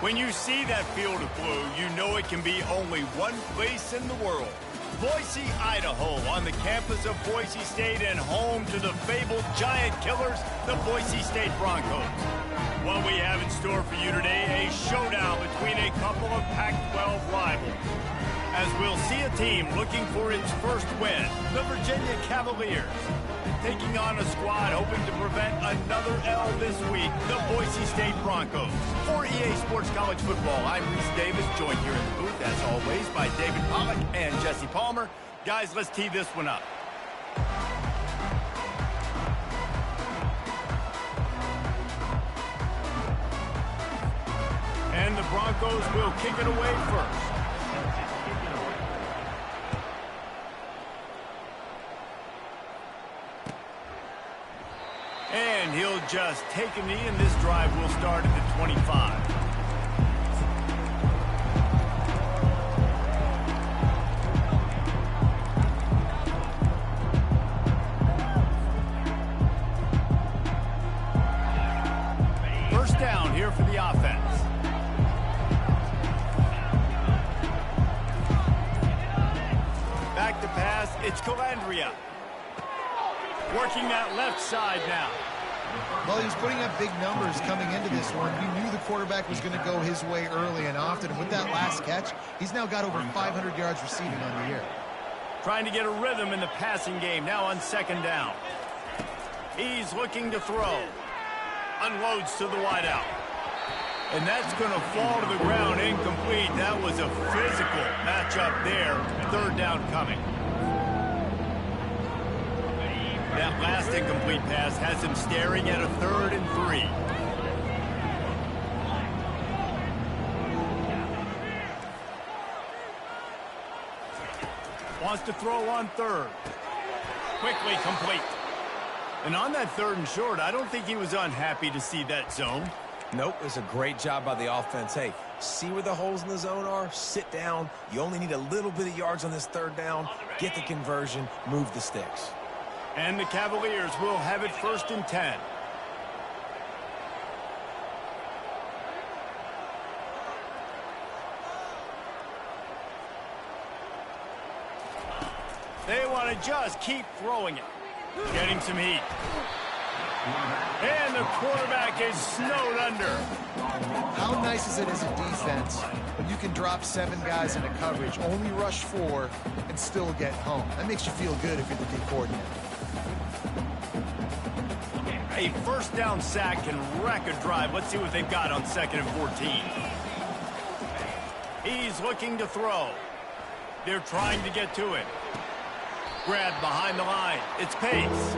When you see that field of blue, you know it can be only one place in the world. Boise, Idaho, on the campus of Boise State and home to the fabled giant killers, the Boise State Broncos. What we have in store for you today, a showdown between a couple of Pac-12 rivals. As we'll see a team looking for its first win, the Virginia Cavaliers, taking on a squad hoping to prevent another L this week, the Boise State Broncos. For EA Sports College Football, I'm Reese Davis, joined here in the booth, as always, by David Pollack and Jesse Palmer. Guys, let's tee this one up. And the Broncos will kick it away first. And he'll just take a knee, and this drive will start at the 25. First down here for the offense. Back to pass, it's Calandria. Working that left side now. Well, he was putting up big numbers coming into this one. You knew the quarterback was going to go his way early and often. And with that last catch, he's now got over 500 yards receiving on the year. Trying to get a rhythm in the passing game, now on second down. He's looking to throw. Unloads to the wideout. And that's going to fall to the ground incomplete. That was a physical matchup there. Third down coming. That last incomplete pass has him staring at a 3rd and 3. Wants to throw on 3rd. Quickly complete. And on that 3rd and short, I don't think he was unhappy to see that zone. Nope, it was a great job by the offense. Hey, see where the holes in the zone are? Sit down. You only need a little bit of yards on this 3rd down. Get the conversion. Move the sticks. And the Cavaliers will have it 1st and 10. They want to just keep throwing it. Getting some heat. And the quarterback is snowed under. How nice is it as a defense when you can drop 7 guys into coverage, only rush 4, and still get home? That makes you feel good if you're the D coordinator. A first down sack can wreck a drive. Let's see what they've got on 2nd and 14. He's looking to throw. They're trying to get to it. Grabbed behind the line. It's Pace.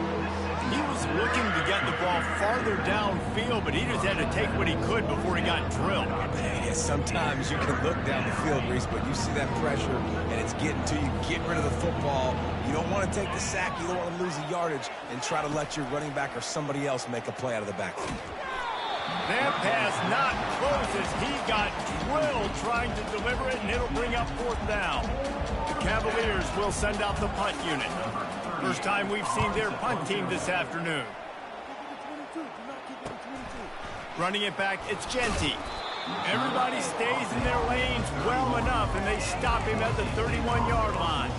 He was looking to get the ball farther downfield, but he just had to take what he could before he got drilled. Yeah, sometimes you can look down the field, Reese, but you see that pressure, and it's getting to you. Get rid of the football. You don't want to take the sack. You don't want to lose the yardage, and try to let your running back or somebody else make a play out of the backfield. That pass not close as he got drilled trying to deliver it, and it'll bring up 4th down. The Cavaliers will send out the punt unit. First time we've seen their punt team this afternoon. Running it back, it's Genty. Everybody stays in their lanes well enough, and they stop him at the 31-yard line.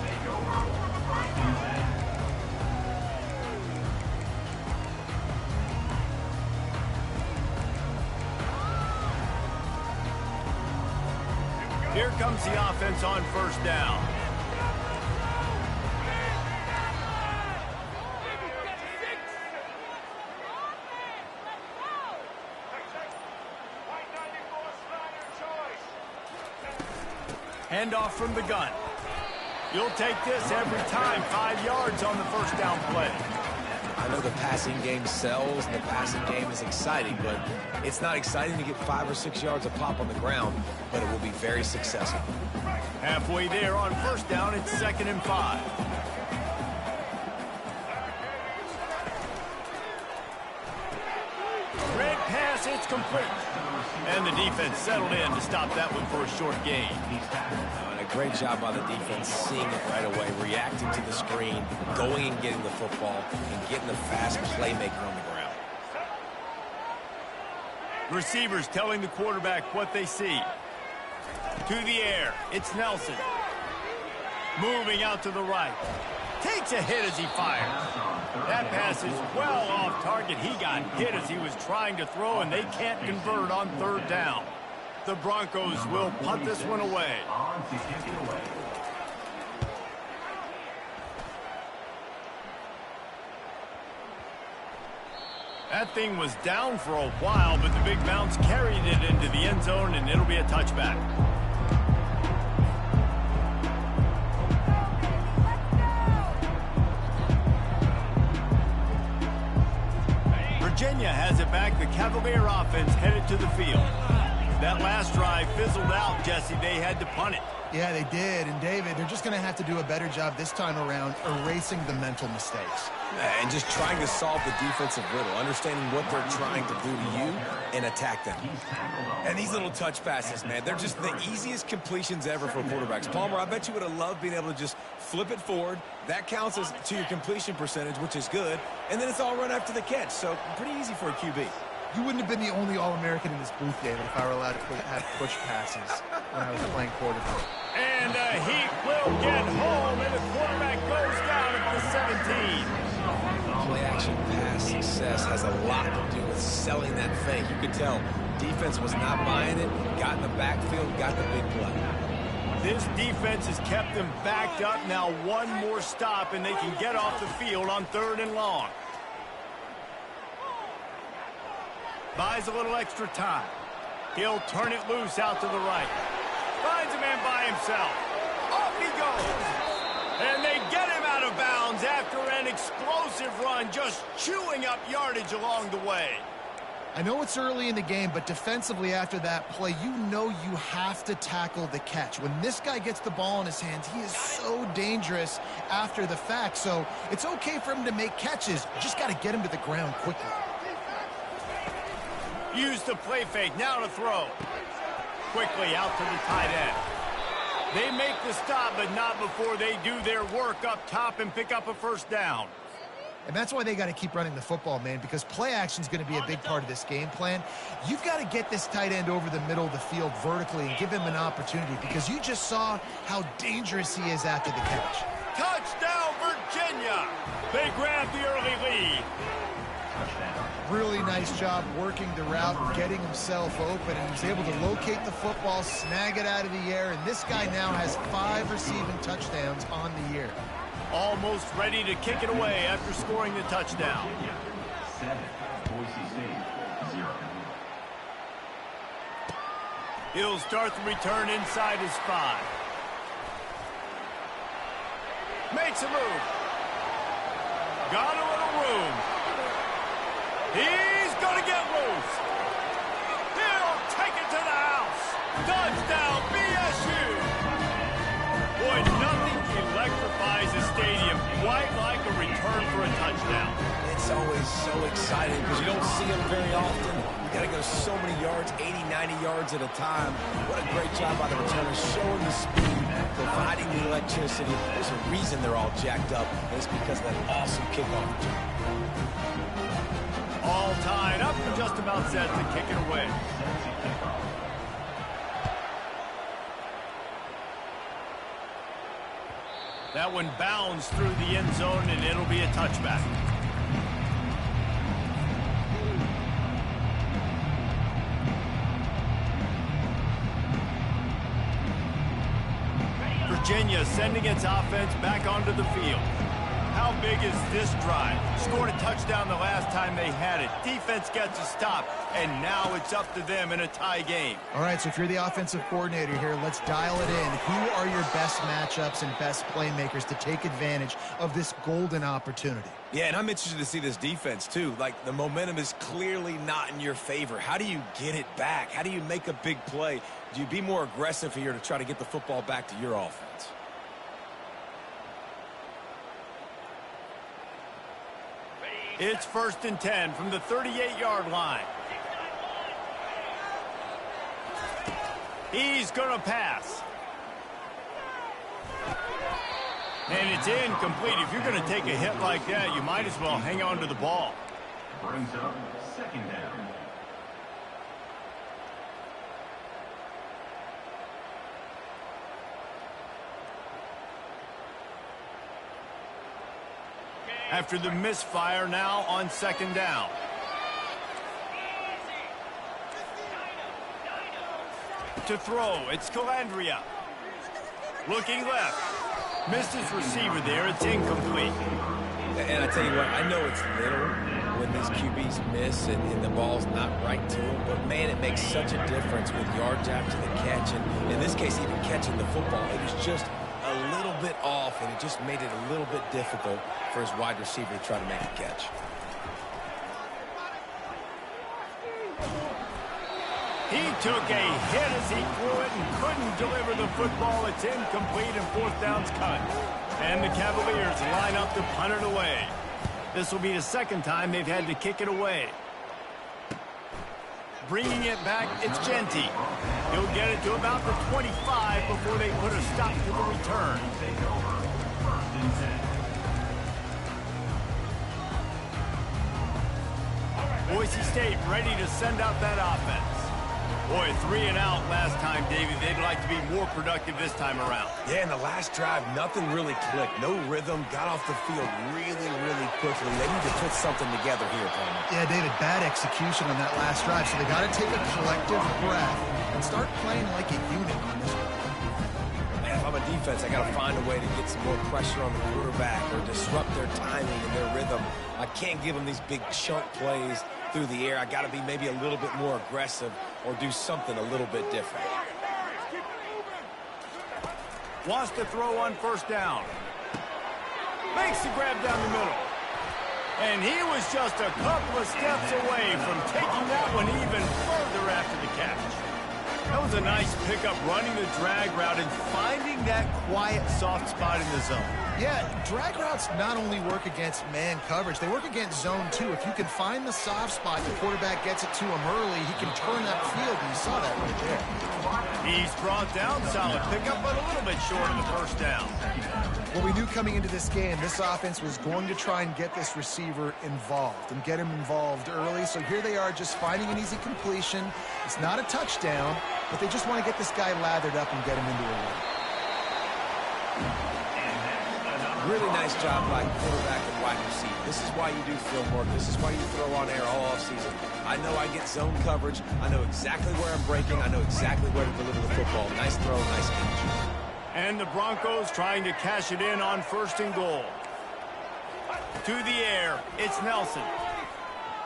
Here comes the offense on 1st down. Handoff from the gun. You'll take this every time. 5 yards on the first down play. I know the passing game sells, and the passing game is exciting, but it's not exciting to get 5 or 6 yards of pop on the ground, but it will be very successful. Halfway there on first down, it's 2nd and 5. Red pass, it's complete. And the defense settled in to stop that one for a short gain. And a great job by the defense seeing it right away, reacting to the screen, going and getting the football, and getting the fast playmaker on the ground. Receivers telling the quarterback what they see. To the air, it's Nelson. Moving out to the right. Takes a hit as he fires. That pass is well off target. He got hit as he was trying to throw, and they can't convert on third down. The Broncos will punt this one away. That thing was down for a while, but the big bounce carried it into the end zone, and it'll be a touchback. Virginia has it back. The Cavalier offense headed to the field. That last drive fizzled out, Jesse. They had to punt it. Yeah, they did. And, David, they're just going to have to do a better job this time around erasing the mental mistakes. And just trying to solve the defensive riddle, understanding what they're trying to do to you and attack them. And these little touch passes, man, they're just the easiest completions ever for quarterbacks. Palmer, I bet you would have loved being able to just flip it forward. That counts as to your completion percentage, which is good. And then it's all run after the catch. So pretty easy for a QB. You wouldn't have been the only All-American in this booth, David, if I were allowed to have push passes when I was playing quarterback. And he will get home, and the quarterback goes down at the 17. Play-action pass success has a lot to do with selling that fake. You could tell defense was not buying it, got in the backfield, got the big play. This defense has kept them backed up. Now one more stop, and they can get off the field on 3rd and long. Buys a little extra time. He'll turn it loose out to the right. Finds a man by himself. Off he goes. And they get him out of bounds after an explosive run, just chewing up yardage along the way. I know it's early in the game, but defensively after that play, you know you have to tackle the catch. When this guy gets the ball in his hands, he is so dangerous after the fact. So it's okay for him to make catches. You just got to get him to the ground quickly. Use the play fake, now to throw. Quickly out to the tight end. They make the stop, but not before they do their work up top and pick up a first down. And that's why they got to keep running the football, man, because play action is going to be a big part of this game plan. You've got to get this tight end over the middle of the field vertically and give him an opportunity, because you just saw how dangerous he is after the catch. Touchdown, Virginia! They grab the early lead. Really nice job working the route and getting himself open, and he's able to locate the football, snag it out of the air, and this guy now has 5 receiving touchdowns on the year. Almost ready to kick it away after scoring the touchdown. 7, Boise State, 0. He'll start the return inside his 5. Makes a move. Got a little room. He's going to get loose. He'll take it to the house. Touchdown, BSU. Boy, nothing electrifies a stadium quite like a return for a touchdown. It's always so exciting because you don't see them very often. You got to go so many yards, 80, 90 yards at a time. What a great job by the returners, showing the speed, providing the electricity. There's a reason they're all jacked up, and it's because of that awesome kickoff return. All tied up and just about set to kick it away. That one bounds through the end zone, and it'll be a touchback. Virginia sending its offense back onto the field. How big is this drive? Scored a touchdown the last time they had it. Defense gets a stop, and now it's up to them in a tie game. All right, so if you're the offensive coordinator here, let's dial it in. Who are your best matchups and best playmakers to take advantage of this golden opportunity? Yeah, and I'm interested to see this defense, too. Like, the momentum is clearly not in your favor. How do you get it back? How do you make a big play? Do you be more aggressive here to try to get the football back to your offense? It's 1st and 10 from the 38-yard line. He's going to pass. And it's incomplete. If you're going to take a hit like that, you might as well hang on to the ball. Brings up 2nd down. After the misfire, now on second down. To throw, it's Calandria. Looking left. Missed his receiver there. It's incomplete. And I tell you what, I know it's little when these QBs miss and the ball's not right to them, but man, it makes such a difference with yards after the catch. And in this case, even catching the football, it was just a little bit off, and it just made it a little bit difficult for his wide receiver to try to make a catch. He took a hit as he threw it and couldn't deliver the football. It's incomplete and fourth down's cut. And the Cavaliers line up to punt it away. This will be the second time they've had to kick it away. Bringing it back, it's Genty. He'll get it to about the 25 before they put a stop to the return. Boise State ready to send out that offense. Boy, 3 and out last time, Davey. They'd like to be more productive this time around. Yeah, in the last drive, nothing really clicked. No rhythm. Got off the field really, really quickly. They need to put something together here, Palmer. Yeah, David, bad execution on that last drive, so they got to take a collective breath and start playing like a unit on this one. Man, if I'm a defense, I got to find a way to get some more pressure on the quarterback or disrupt their timing and their rhythm. I can't give them these big chunk plays through the air. I got to be maybe a little bit more aggressive or do something a little bit different. Wants to throw on first down. Makes the grab down the middle. And he was just a couple of steps away from taking that one even further after the catch. That was a nice pickup, running the drag route and finding that quiet, soft spot in the zone. Yeah, drag routes not only work against man coverage, they work against zone too. If you can find the soft spot, the quarterback gets it to him early, he can turn that field, and you saw that right there. He's brought down, solid pickup, but a little bit short of the first down. Well, we knew coming into this game, this offense was going to try and get this receiver involved and get him involved early. So here they are just finding an easy completion. It's not a touchdown, but they just want to get this guy lathered up and get him into a run. Really nice job by quarterback and wide receiver. This is why you do film work. This is why you throw on air all offseason. I know I get zone coverage. I know exactly where I'm breaking. I know exactly where to deliver the football. Nice throw, nice catch. And the Broncos trying to cash it in on first and goal. To the air, it's Nelson.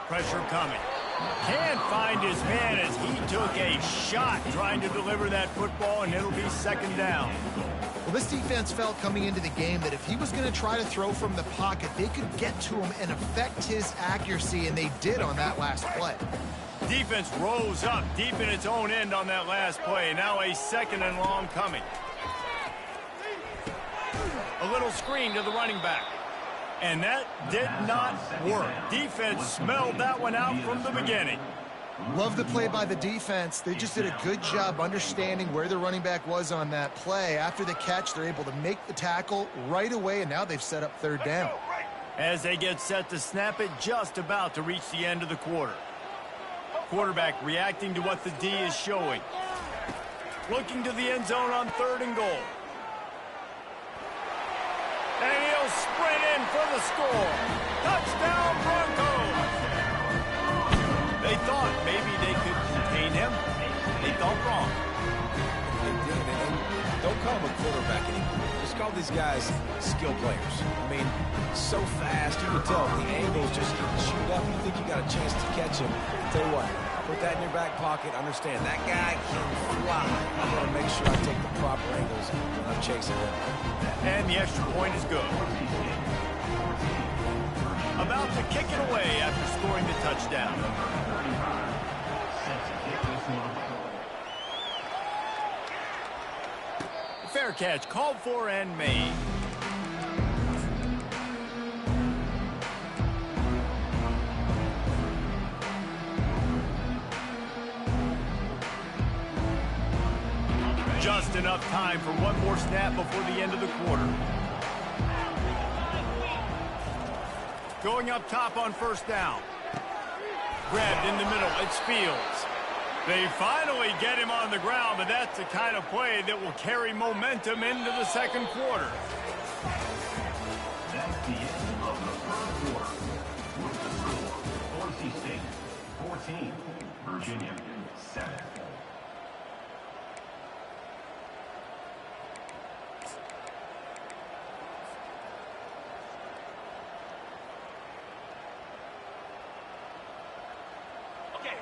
Pressure coming. Can't find his man as he took a shot trying to deliver that football, and it'll be second down. Well, this defense felt coming into the game that if he was going to try to throw from the pocket, they could get to him and affect his accuracy, and they did on that last play. Defense rose up deep in its own end on that last play. Now a second and long coming. A little screen to the running back. And that did not work. Defense smelled that one out from the beginning. Love the play by the defense. They just did a good job understanding where the running back was on that play. After the catch, they're able to make the tackle right away, and now they've set up third down. As they get set to snap it, just about to reach the end of the quarter. Quarterback reacting to what the D is showing. Looking to the end zone on third and goal. And he'll sprint in for the score. Touchdown, Broncos! They thought maybe they could contain him. They thought wrong. Don't call him a quarterback anymore. Just call these guys skill players. I mean, so fast, you can tell the angles just get chewed up. You think you got a chance to catch him. Tell you what, put that in your back pocket. Understand, that guy can fly. I want to make sure I take the proper angles when I'm chasing him. And the extra point is good. About to kick it away after scoring the touchdown. Fair catch called for and made. Just enough time for one more snap before the end of the quarter. Going up top on first down. Grabbed in the middle. It's Fields. They finally get him on the ground, but that's the kind of play that will carry momentum into the second quarter.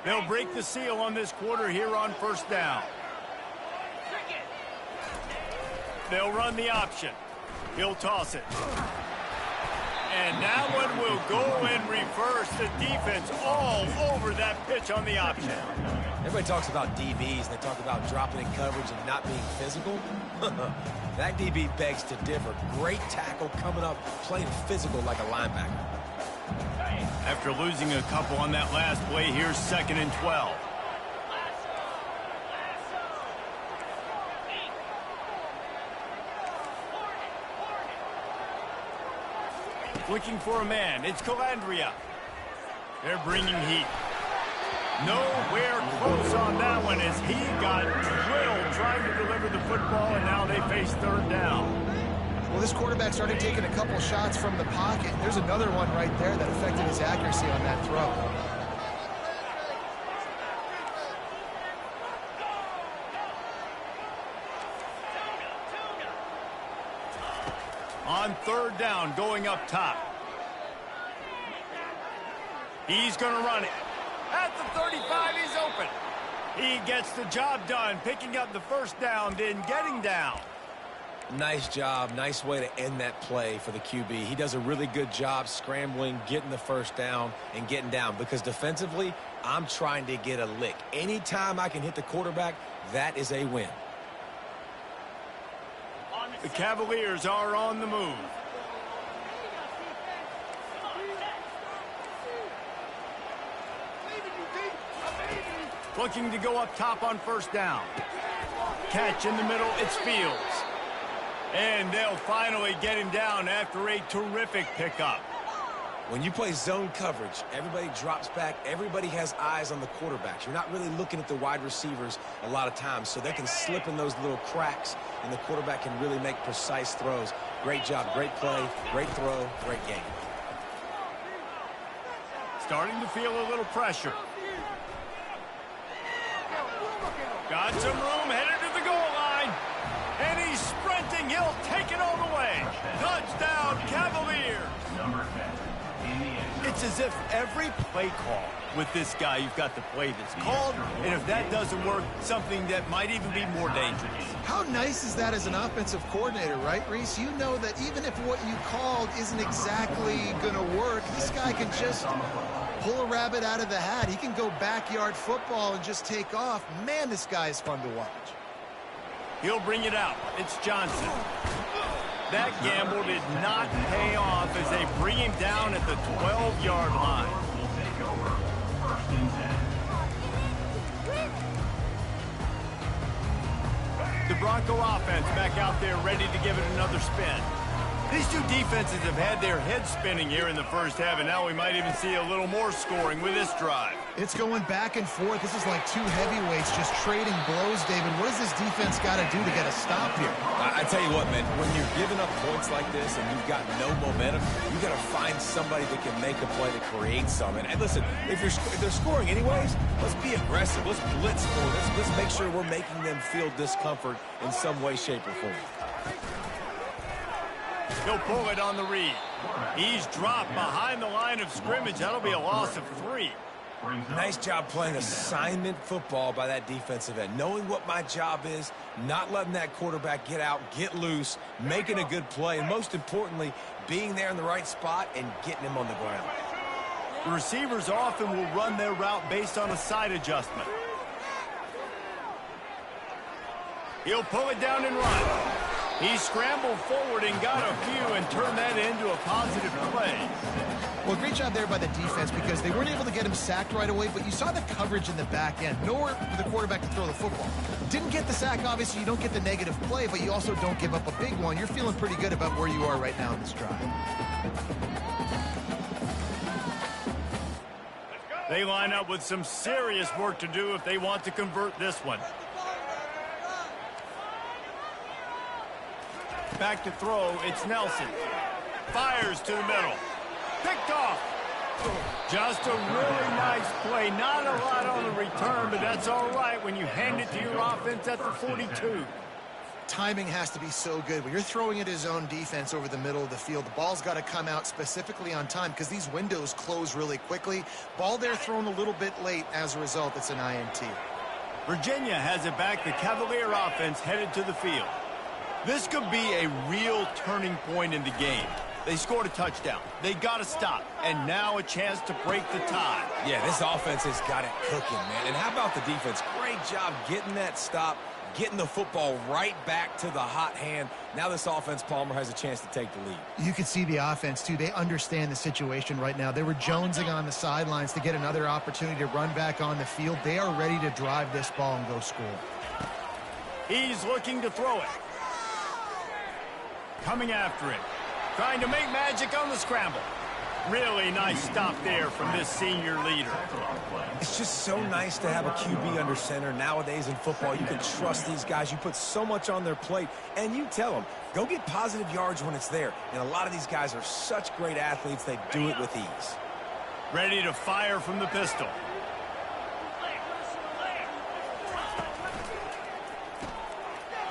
They'll break the seal on this quarter here on first down. They'll run the option. He'll toss it. And that one will go in reverse. The defense all over that pitch on the option. Everybody talks about DBs, and they talk about dropping in coverage and not being physical. That DB begs to differ. Great tackle coming up, playing physical like a linebacker. After losing a couple on that last play, here's 2nd and 12. Looking for a man. It's Calandria. They're bringing heat. Nowhere close on that one as he got drilled trying to deliver the football, and now they face 3rd down. Well, this quarterback started taking a couple shots from the pocket. There's another one right there that affected his accuracy on that throw. On 3rd down, going up top. He's going to run it. At the 35, he's open. He gets the job done, picking up the 1st down, then getting down. Nice job. Nice way to end that play for the QB. He does a really good job scrambling, getting the 1st down, and getting down. Because defensively, I'm trying to get a lick. Anytime I can hit the quarterback, that is a win. The Cavaliers are on the move. Looking to go up top on 1st down. Catch in the middle, it's Fields. And they'll finally get him down after a terrific pickup. When you play zone coverage, everybody drops back. Everybody has eyes on the quarterbacks. You're not really looking at the wide receivers a lot of times, so they can slip in those little cracks, and the quarterback can really make precise throws. Great job, great play, great throw, great game. Starting to feel a little pressure. Got some room, headed to the goal line. And he's sprinting. He'll take it all the way. Touchdown, Cavaliers. Number 10. It's as if every play call with this guy, you've got the play that's called, and if that doesn't work, something that might even be more dangerous. How nice is that as an offensive coordinator, right, Reese? You know that even if what you called isn't exactly going to work, this guy can just pull a rabbit out of the hat. He can go backyard football and just take off. Man, this guy is fun to watch. He'll bring it out. It's Johnson. That gamble did not pay off as they bring him down at the 12-yard line. Will take over 1st and 10. The Bronco offense back out there ready to give it another spin. These two defenses have had their heads spinning here in the 1st half, and now we might even see a little more scoring with this drive. It's going back and forth. This is like two heavyweights just trading blows, David. What does this defense got to do to get a stop here? I tell you what, man, when you're giving up points like this and you've got no momentum, you got to find somebody that can make a play to create something. And listen, if they're scoring anyways, let's be aggressive. Let's blitz for them. Let's make sure we're making them feel discomfort in some way, shape, or form. He'll pull it on the read. He's dropped behind the line of scrimmage. That'll be a loss of 3. Nice job playing assignment football by that defensive end. Knowing what my job is, not letting that quarterback get out, get loose, making a good play, and most importantly, being there in the right spot and getting him on the ground. The receivers often will run their route based on a side adjustment. He'll pull it down and run. He scrambled forward and got a few and turned that into a positive play. Well, great job there by the defense because they weren't able to get him sacked right away, but you saw the coverage in the back end. Nowhere for the quarterback to throw the football. Didn't get the sack, obviously. You don't get the negative play, but you also don't give up a big one. You're feeling pretty good about where you are right now in this drive. They line up with some serious work to do if they want to convert this one. Back to throw, it's Nelson. Fires to the middle. Picked off. Just a really nice play. Not a lot on the return, but that's all right when you hand it to your offense at the 42. timing has to be so good. When you're throwing at his own defense over the middle of the field, the ball's got to come out specifically on time because these windows close really quickly. Ball there thrown a little bit late. As a result, it's an INT. Virginia has it back. The Cavalier offense headed to the field. This could be a real turning point in the game. They scored a touchdown. They got to stop. And now a chance to break the tie. Yeah, this offense has got it cooking, man. And how about the defense? Great job getting that stop, getting the football right back to the hot hand. Now this offense, Palmer, has a chance to take the lead. You can see the offense, too. They understand the situation right now. They were jonesing on the sidelines to get another opportunity to run back on the field. They are ready to drive this ball and go score. He's looking to throw it. Coming after it. Trying to make magic on the scramble. Really nice stop there from this senior leader. It's just so nice to have a QB under center. Nowadays in football, you can trust these guys. You put so much on their plate, and you tell them, go get positive yards when it's there. And a lot of these guys are such great athletes, they do it with ease. Ready to fire from the pistol.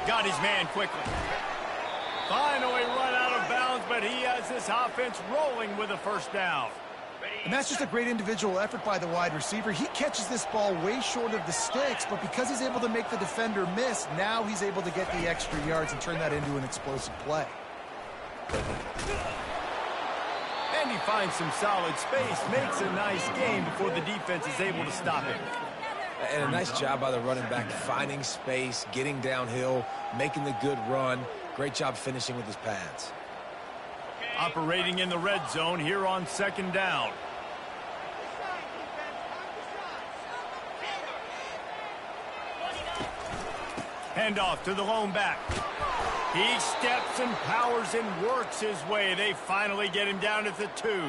Got his man quickly. Finally run out of bounds, but he has this offense rolling with a first down. And that's just a great individual effort by the wide receiver. He catches this ball way short of the sticks, but because he's able to make the defender miss, now he's able to get the extra yards and turn that into an explosive play. And he finds some solid space, makes a nice gain before the defense is able to stop him. And a nice job by the running back, finding space, getting downhill, making the good run. Great job finishing with his pads. Operating in the red zone here on second down. Handoff to the lone back. He steps and powers and works his way. They finally get him down at the 2.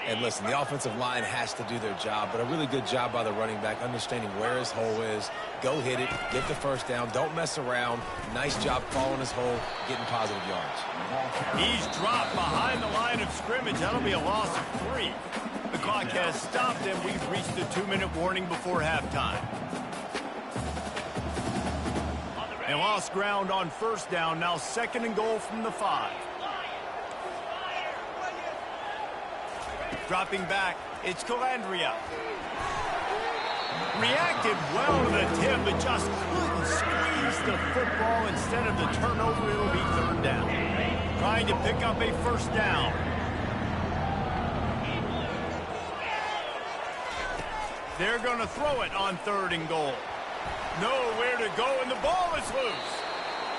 And listen, the offensive line has to do their job, but a really good job by the running back, understanding where his hole is. Go hit it, get the first down, don't mess around. Nice job following his hole, getting positive yards. He's dropped behind the line of scrimmage. That'll be a loss of 3. The clock has stopped, and we've reached the 2-minute warning before halftime. They lost ground on first down, now 2nd and goal from the 5. Dropping back, it's Calandria. Reacted well to the tip, but just couldn't squeeze the football. Instead of the turnover, it'll be 3rd down. Trying to pick up a first down. They're going to throw it on 3rd and goal. Nowhere to go, and the ball is loose.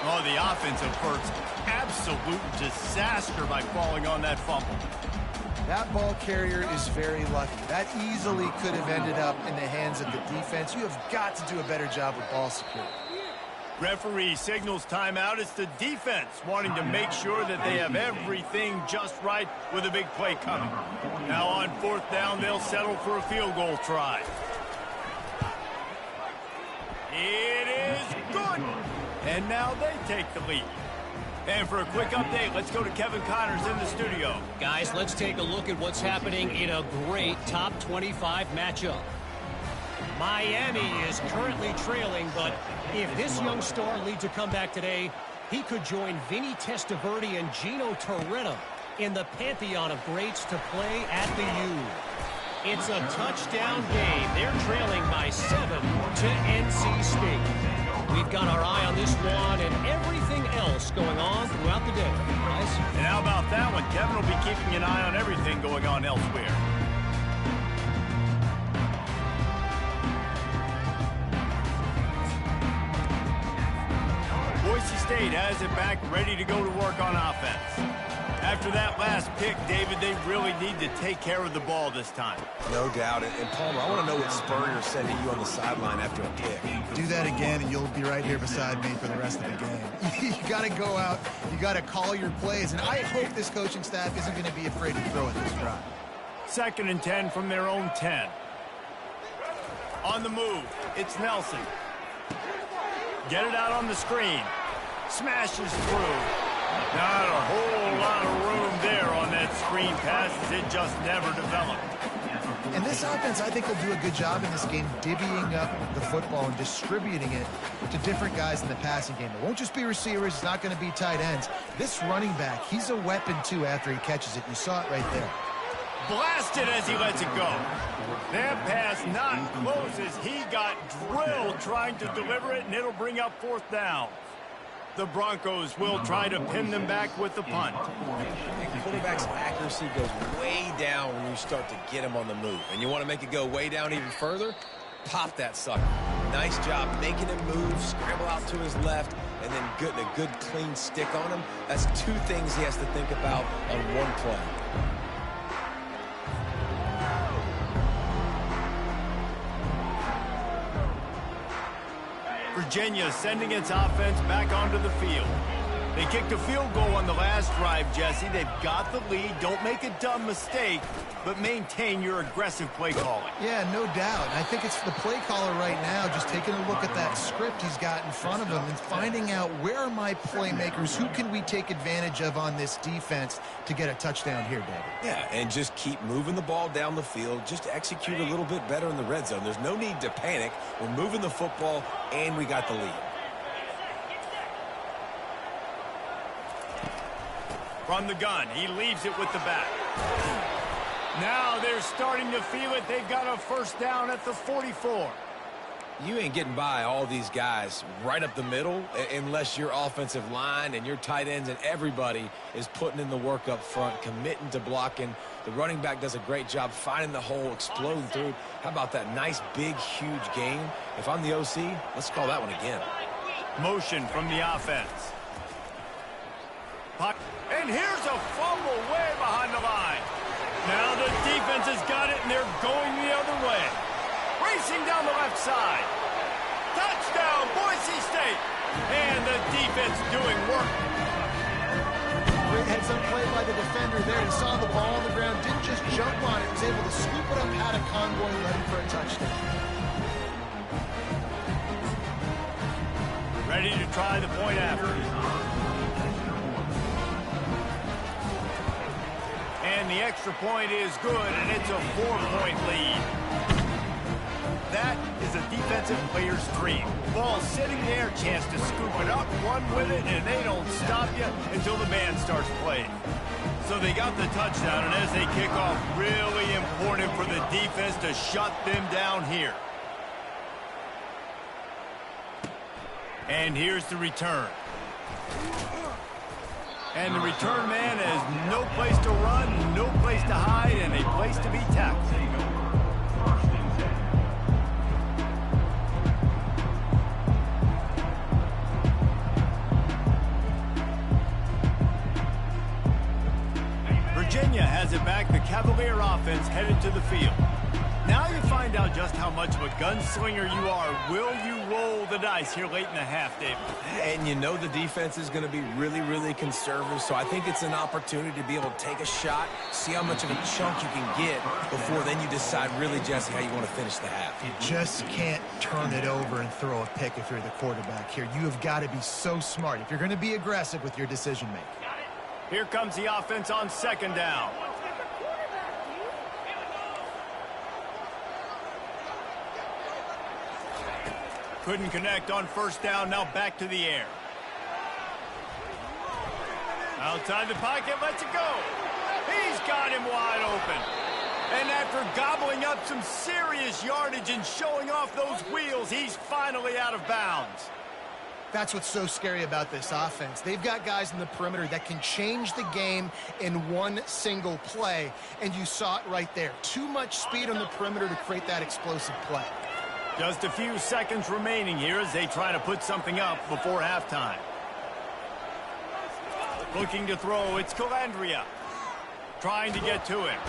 Oh, the offensive first absolute disaster by falling on that fumble. That ball carrier is very lucky. That easily could have ended up in the hands of the defense. You have got to do a better job with ball security. Referee signals timeout. It's the defense wanting to make sure that they have everything just right with a big play coming. Now on 4th down, they'll settle for a field goal try. It is good. And now they take the lead. And for a quick update, let's go to Kevin Connors in the studio. Guys, let's take a look at what's happening in a great top 25 matchup. Miami is currently trailing, but if this young star leads a comeback today, he could join Vinny Testaverde and Gino Torretta in the pantheon of greats to play at the U. It's a touchdown game. They're trailing by 7 to NC State. We've got our eye on this one and everything else going on throughout the day, guys. And how about that one? Kevin will be keeping an eye on everything going on elsewhere. Boise State has it back, ready to go to work on offense. After that last pick, David, they really need to take care of the ball this time. No doubt. And Palmer, I want to know what Spurrier said to you on the sideline after a pick. Do that again, and you'll be right here beside me for the rest of the game. You got to go out. You got to call your plays, and I hope this coaching staff isn't going to be afraid to throw at this drive. 2nd and 10 from their own 10. On the move, it's Nelson. Get it out on the screen. Smashes through. Not a whole lot of room there on that screen pass as it just never developed. And this offense, I think, will do a good job in this game divvying up the football and distributing it to different guys in the passing game. It won't just be receivers. It's not going to be tight ends. This running back, he's a weapon, too, after he catches it. You saw it right there. Blasted as he lets it go. That pass not close as he got drilled trying to deliver it, and it'll bring up 4th down. The Broncos will try to pin them back with the punt. Quarterback's accuracy goes way down when you start to get him on the move. And you want to make it go way down even further? Pop that sucker. Nice job making him move, scramble out to his left, and then getting a good clean stick on him. That's 2 things he has to think about on one play. Virginia sending its offense back onto the field. They kicked a field goal on the last drive, Jesse. They've got the lead. Don't make a dumb mistake, but maintain your aggressive play calling. Yeah, no doubt. I think it's the play caller right now just taking a look at that script he's got in front of him and finding out where are my playmakers, who can we take advantage of on this defense to get a touchdown here, David. Yeah, and just keep moving the ball down the field. Just execute a little bit better in the red zone. There's no need to panic. We're moving the football, and we got the lead. From the gun, he leaves it with the back. Now they're starting to feel it. They've got a 1st down at the 44. You ain't getting by all these guys right up the middle unless your offensive line and your tight ends and everybody is putting in the work up front, committing to blocking. The running back does a great job finding the hole, exploding through. How about that nice, big, huge game? If I'm the OC, let's call that one again. Motion from the offense. And here's a fumble way behind the line. Now the defense has got it, and they're going the other way. Racing down the left side. Touchdown, Boise State. And the defense doing work. Great heads-up play by the defender there. He saw the ball on the ground, didn't just jump on it, was able to scoop it up, had a convoy ready for a touchdown. Ready to try the point after. And the extra point is good, and it's a 4-point lead. That is a defensive player's dream. Ball sitting there, chance to scoop it up, run with it, and they don't stop you until the band starts playing. So they got the touchdown, and as they kick off, really important for the defense to shut them down here. And here's the return. And the return man has no place to run, no place to hide, and a place to be tackled. Virginia has it back. The Cavalier offense headed to the field. Now you find out just how much of a gunslinger you are. Will you roll the dice here late in the half, David? And you know the defense is going to be really, really conservative, so I think it's an opportunity to be able to take a shot, see how much of a chunk you can get before then you decide really, Jesse, how you want to finish the half. You just can't turn it over and throw a pick if you're the quarterback here. You have got to be so smart if you're going to be aggressive with your decision-making. Here comes the offense on 2nd down. Couldn't connect on 1st down. Now back to the air. Outside the pocket, lets it go. He's got him wide open. And after gobbling up some serious yardage and showing off those wheels, he's finally out of bounds. That's what's so scary about this offense. They've got guys in the perimeter that can change the game in one single play, and you saw it right there. Too much speed on the perimeter to create that explosive play. Just a few seconds remaining here as they try to put something up before halftime. Looking to throw, it's Calandria. Trying to get to him.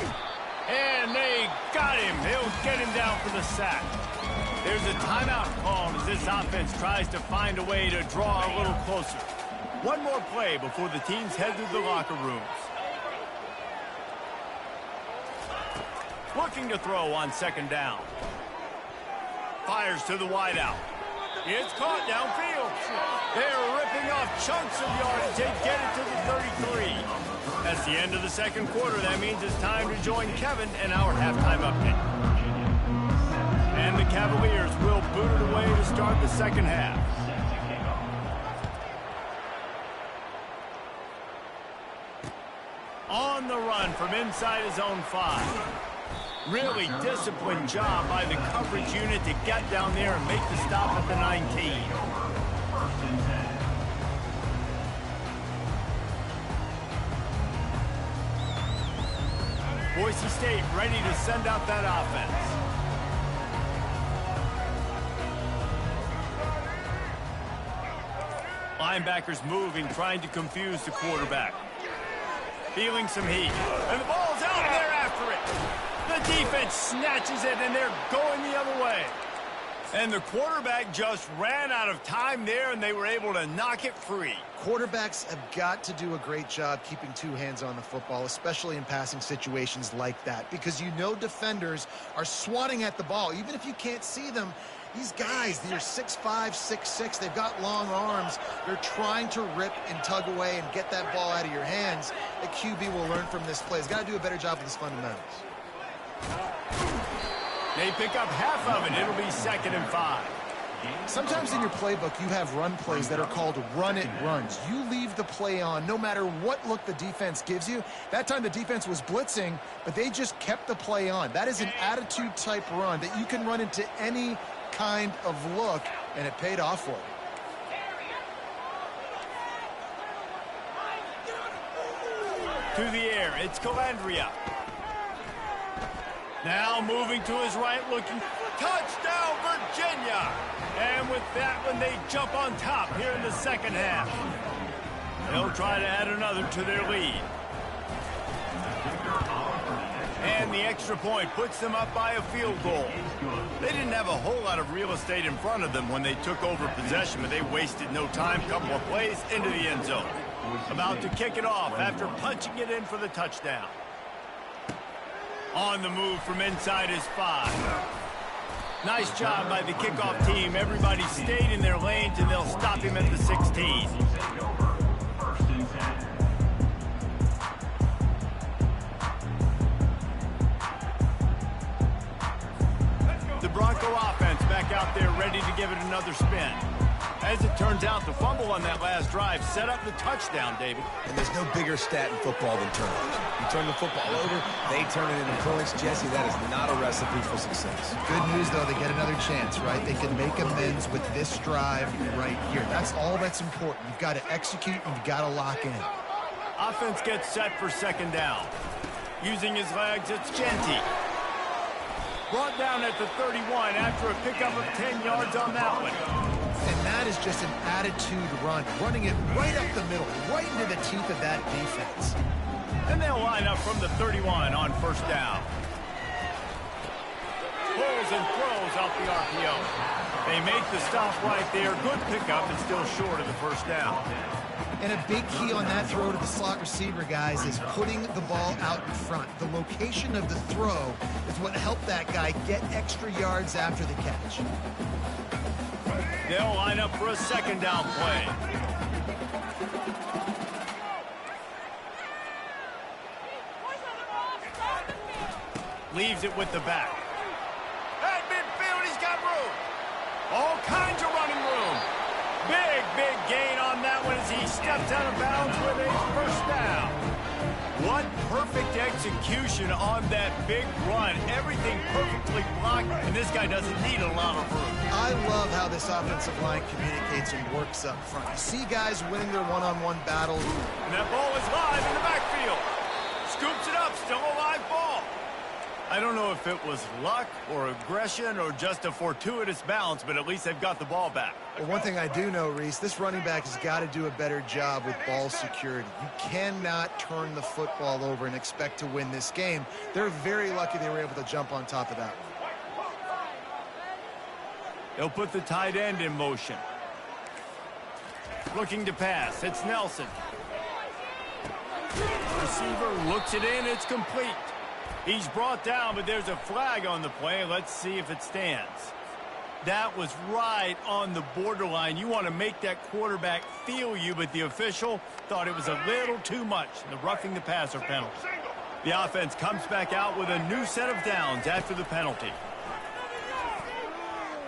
And they got him. They'll get him down for the sack. There's a timeout called as this offense tries to find a way to draw a little closer. One more play before the teams head to the locker rooms. Looking to throw on 2nd down. Fires to the wideout. It's caught downfield. They're ripping off chunks of yardage. They get it to the 33. That's the end of the second quarter. That means it's time to join Kevin in our halftime update. And the Cavaliers will boot it away to start the second half. On the run from inside his own 5. Really disciplined job by the coverage unit to get down there and make the stop at the 19. Boise State ready to send out that offense. Linebackers moving, trying to confuse the quarterback. Feeling some heat. And the ball's out there after it. The defense snatches it, and they're going the other way. And the quarterback just ran out of time there, and they were able to knock it free. Quarterbacks have got to do a great job keeping two hands on the football, especially in passing situations like that, because you know defenders are swatting at the ball. Even if you can't see them, these guys, they're 6'5", 6'6", they've got long arms. They're trying to rip and tug away and get that ball out of your hands. The QB will learn from this play. He's got to do a better job with his fundamentals. They pick up half of it. It'll be 2nd and 5. Sometimes in your playbook, you have run plays that are called run-it runs. You leave the play on no matter what look the defense gives you. That time the defense was blitzing, but they just kept the play on. That is an attitude-type run that you can run into any kind of look, and it paid off for you. To the air, it's Calandria. Now moving to his right, looking. Touchdown, Virginia! And with that one, they jump on top here in the second half. They'll try to add another to their lead. And the extra point puts them up by a field goal. They didn't have a whole lot of real estate in front of them when they took over possession, but they wasted no time. Couple of plays into the end zone. About to kick it off after punching it in for the touchdown. On the move from inside his 5. Nice job by the kickoff team. Everybody stayed in their lanes, and they'll stop him at the 16. The Bronco offense back out there ready to give it another spin. As it turns out, the fumble on that last drive set up the touchdown, David. And there's no bigger stat in football than turnovers. You turn the football over, they turn it into points. Jesse, that is not a recipe for success. Good news, though, they get another chance, right? They can make amends with this drive right here. That's all that's important. You've got to execute, and you've got to lock in. Offense gets set for 2nd down. Using his legs, it's Genty. Brought down at the 31 after a pickup of 10 yards on that one. And that is just an attitude run, running it right up the middle, right into the teeth of that defense. And they'll line up from the 31 on 1st down. Pulls and throws off the RPO. They make the stop right there. Good pickup and still short of the 1st down. And a big key on that throw to the slot receiver, guys, is putting the ball out in front. The location of the throw is what helped that guy get extra yards after the catch. They'll line up for a 2nd down play. Leaves it with the back. At midfield, he's got room. All kinds of running room. Big gain on that one as he steps out of bounds with a 1st down. What perfect execution on that big run. Everything perfectly blocked, and this guy doesn't need a lot of room. I love how this offensive line communicates and works up front. You see guys winning their one-on-one battles. And that ball is live in the backfield. Scoops it up, still a live ball. I don't know if it was luck or aggression or just a fortuitous bounce, but at least they've got the ball back. Well, one thing I do know, Reese, this running back has got to do a better job with ball security. You cannot turn the football over and expect to win this game. They're very lucky they were able to jump on top of that one. They'll put the tight end in motion. Looking to pass. It's Nelson. Receiver looks it in. It's complete. He's brought down, but there's a flag on the play. Let's see if it stands. That was right on the borderline. You want to make that quarterback feel you, but the official thought it was a little too much. The roughing the passer penalty. The offense comes back out with a new set of downs after the penalty.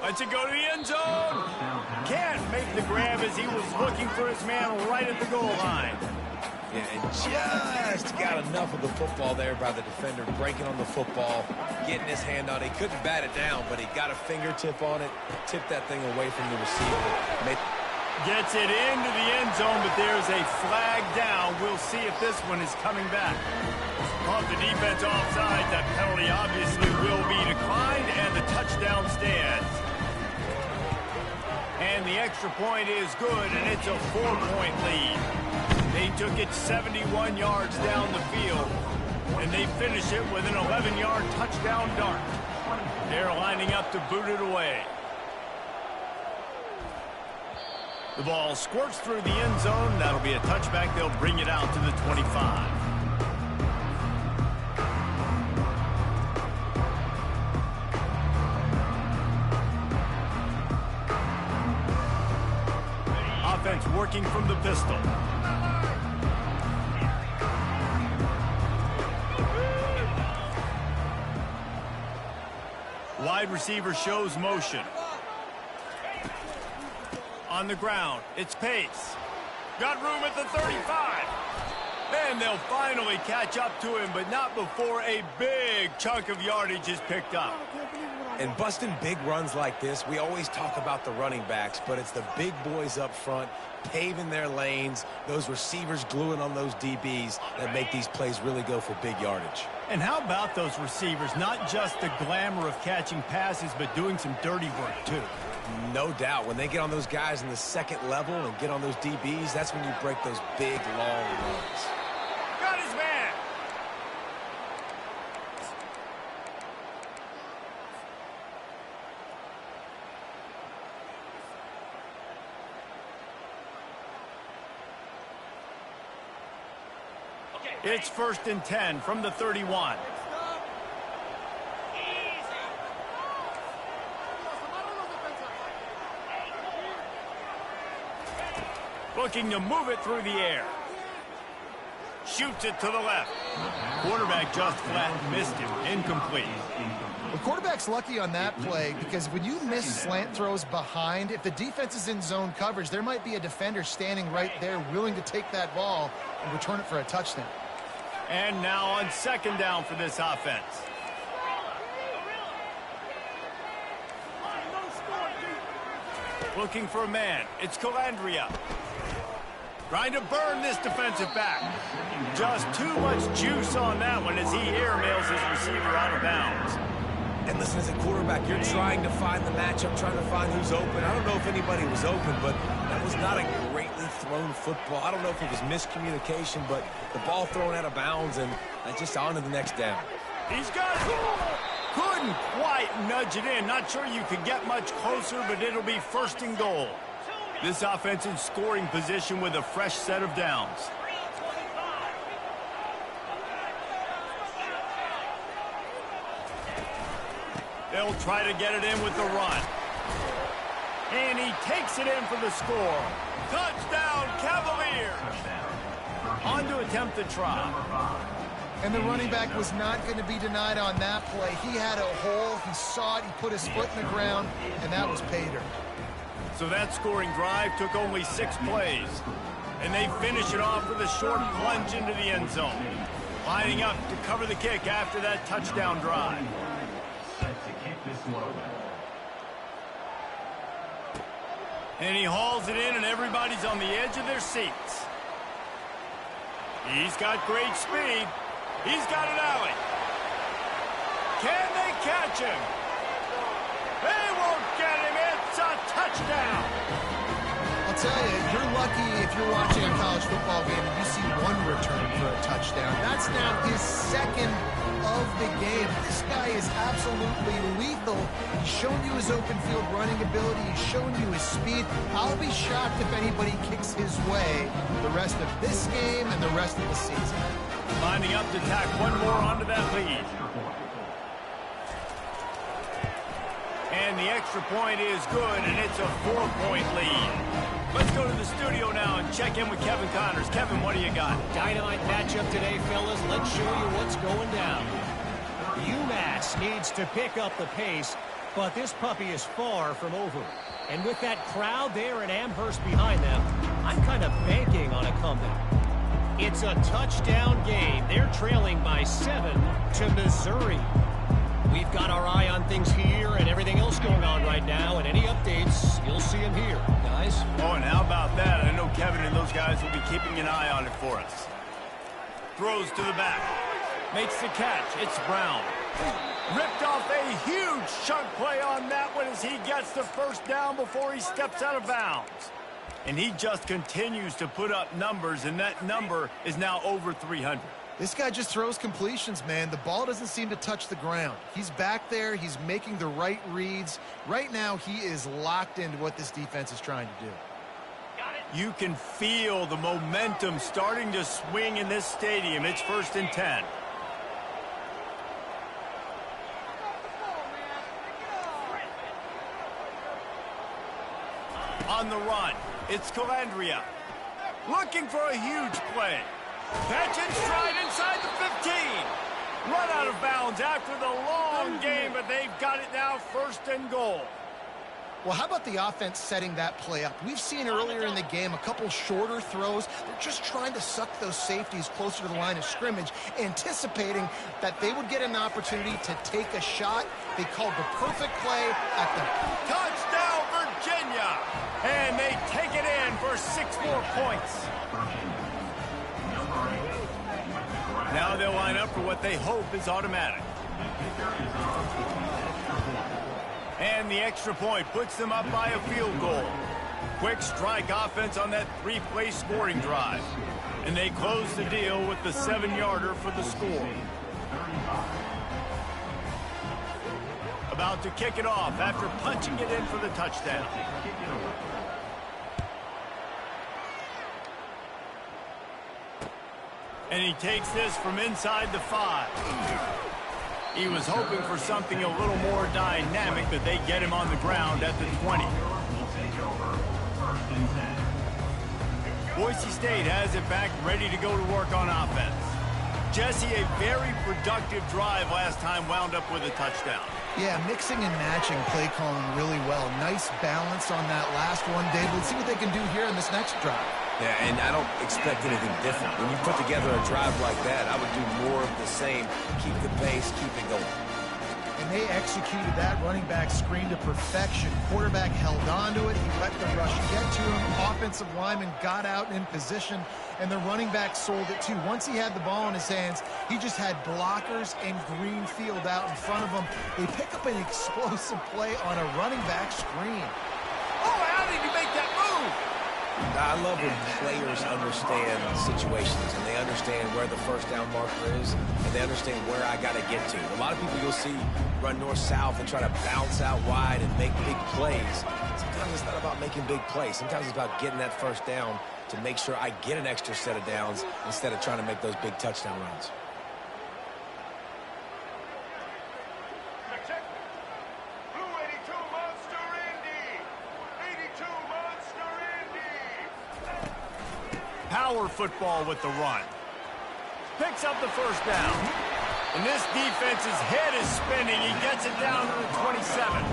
Lets it go to the end zone. Can't make the grab as he was looking for his man right at the goal line. Yeah, and just got enough of the football there by the defender, breaking on the football, getting his hand on it. He couldn't bat it down, but he got a fingertip on it, tipped that thing away from the receiver. Gets it into the end zone, but there's a flag down. We'll see if this one is coming back. Off the defense offside, that penalty obviously will be declined, and the touchdown stands. And the extra point is good, and it's a 4-point lead. They took it 71 yards down the field, and they finish it with an 11-yard touchdown dart. They're lining up to boot it away. The ball squirts through the end zone. That'll be a touchback. They'll bring it out to the 25. Offense working from the pistol. Wide receiver shows motion. On the ground, it's Pace. Got room at the 35. And they'll finally catch up to him, but not before a big chunk of yardage is picked up. And busting big runs like this, we always talk about the running backs, but it's the big boys up front paving their lanes, those receivers gluing on those DBs that make these plays really go for big yardage. And how about those receivers? Not just the glamour of catching passes, but doing some dirty work, too. No doubt. When they get on those guys in the second level and get on those DBs, that's when you break those big, long runs. Got his man! It's 1st and 10 from the 31. Looking to move it through the air. Shoots it to the left. Quarterback just flat missed him. Incomplete. The quarterback's lucky on that play because when you miss slant throws behind, if the defense is in zone coverage, there might be a defender standing right there willing to take that ball and return it for a touchdown. And now on 2nd down for this offense. Looking for a man. It's Calandria. Trying to burn this defensive back. Just too much juice on that one as he airmails his receiver out of bounds. And listen, as a quarterback, you're trying to find the matchup, trying to find who's open. I don't know if anybody was open, but that was not a greatly thrown football. I don't know if it was miscommunication, but the ball thrown out of bounds and just on to the next down. He's got it. Couldn't quite nudge it in. Not sure you could get much closer, but it'll be 1st and goal. This offense in scoring position with a fresh set of downs. They'll try to get it in with the run. And he takes it in for the score. Touchdown, Cavaliers! On to attempt the try. And the running back was not going to be denied on that play. He had a hole, he saw it, he put his foot in the ground, and that was pay dirt. So that scoring drive took only 6 plays. And they finish it off with a short plunge into the end zone. Lining up to cover the kick after that touchdown drive. And he hauls it in, and everybody's on the edge of their seats. He's got great speed. He's got an alley. Can they catch him? They won't get him. It's a touchdown. I'll tell you, you're lucky if you're watching a college football game and you see one return for a touchdown. That's now his 2nd of the game. This guy is absolutely lethal. He's shown you his open field running ability. He's shown you his speed. I'll be shocked if anybody kicks his way the rest of this game and the rest of the season. Lining up to tack one more onto that lead. And the extra point is good, and it's a 4-point lead. Let's go to the studio now and check in with Kevin Connors. Kevin, what do you got? Dynamite matchup today, fellas. Let's show you what's going down. UMass needs to pick up the pace, but this puppy is far from over. And with that crowd there in Amherst behind them, I'm kind of banking on a comeback. It's a touchdown game. They're trailing by 7 to Missouri. We've got our eye on things here and everything else going on right now, and any updates, you'll see them here, guys. Oh, and how about that? I know Kevin and those guys will be keeping an eye on it for us. Throws to the back. Makes the catch. It's Brown. Ripped off a huge chunk play on that one as he gets the first down before he steps out of bounds. And he just continues to put up numbers, and that number is now over 300. This guy just throws completions, man. The ball doesn't seem to touch the ground. He's back there. He's making the right reads. Right now, he is locked into what this defense is trying to do. You can feel the momentum starting to swing in this stadium. It's 1st and 10. On the run, it's Calandria. Looking for a huge play. Catch and stride inside the 15. Run out of bounds after the long game, but they've got it now 1st and goal. Well, how about the offense setting that play up? We've seen earlier in the game a couple shorter throws. They're just trying to suck those safeties closer to the line of scrimmage, anticipating that they would get an opportunity to take a shot. They called the perfect play at the touchdown, Virginia! And they take it in for 6 more points. Now they'll line up for what they hope is automatic. And the extra point puts them up by a field goal. Quick strike offense on that 3-play scoring drive. And they close the deal with the 7-yarder for the score. About to kick it off after punching it in for the touchdown. And he takes this from inside the 5. He was hoping for something a little more dynamic, but they get him on the ground at the 20. Boise State has it back, ready to go to work on offense. Jesse, a very productive drive last time, wound up with a touchdown. Yeah, mixing and matching play calling really well. Nice balance on that last one, Dave. Let's see what they can do here in this next drive. Yeah, and I don't expect anything different. When you put together a drive like that, I would do more of the same. Keep the pace, keep it going. And they executed that running back screen to perfection. Quarterback held on to it. He let the rush get to him. Offensive lineman got out in position, and the running back sold it too. Once he had the ball in his hands, he just had blockers and green field out in front of him. They pick up an explosive play on a running back screen. Oh, how did you make that move? I love when players understand situations and they understand where the first down marker is and they understand where I got to get to. A lot of people you'll see run north-south and try to bounce out wide and make big plays. Sometimes it's not about making big plays. Sometimes it's about getting that first down to make sure I get an extra set of downs instead of trying to make those big touchdown runs. Power football with the run. Picks up the first down. And this defense's head is spinning. He gets it down to the 27.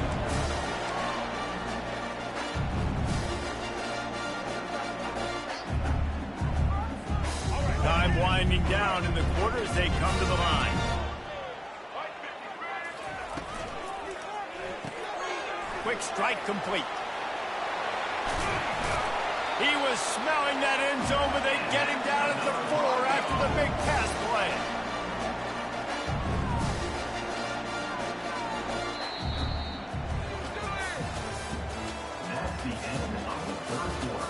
Time winding down in the quarter as they come to the line. Quick strike complete. He was smelling that end zone, but they get him down at the 4 after the big pass play. That's the end of the 3rd quarter.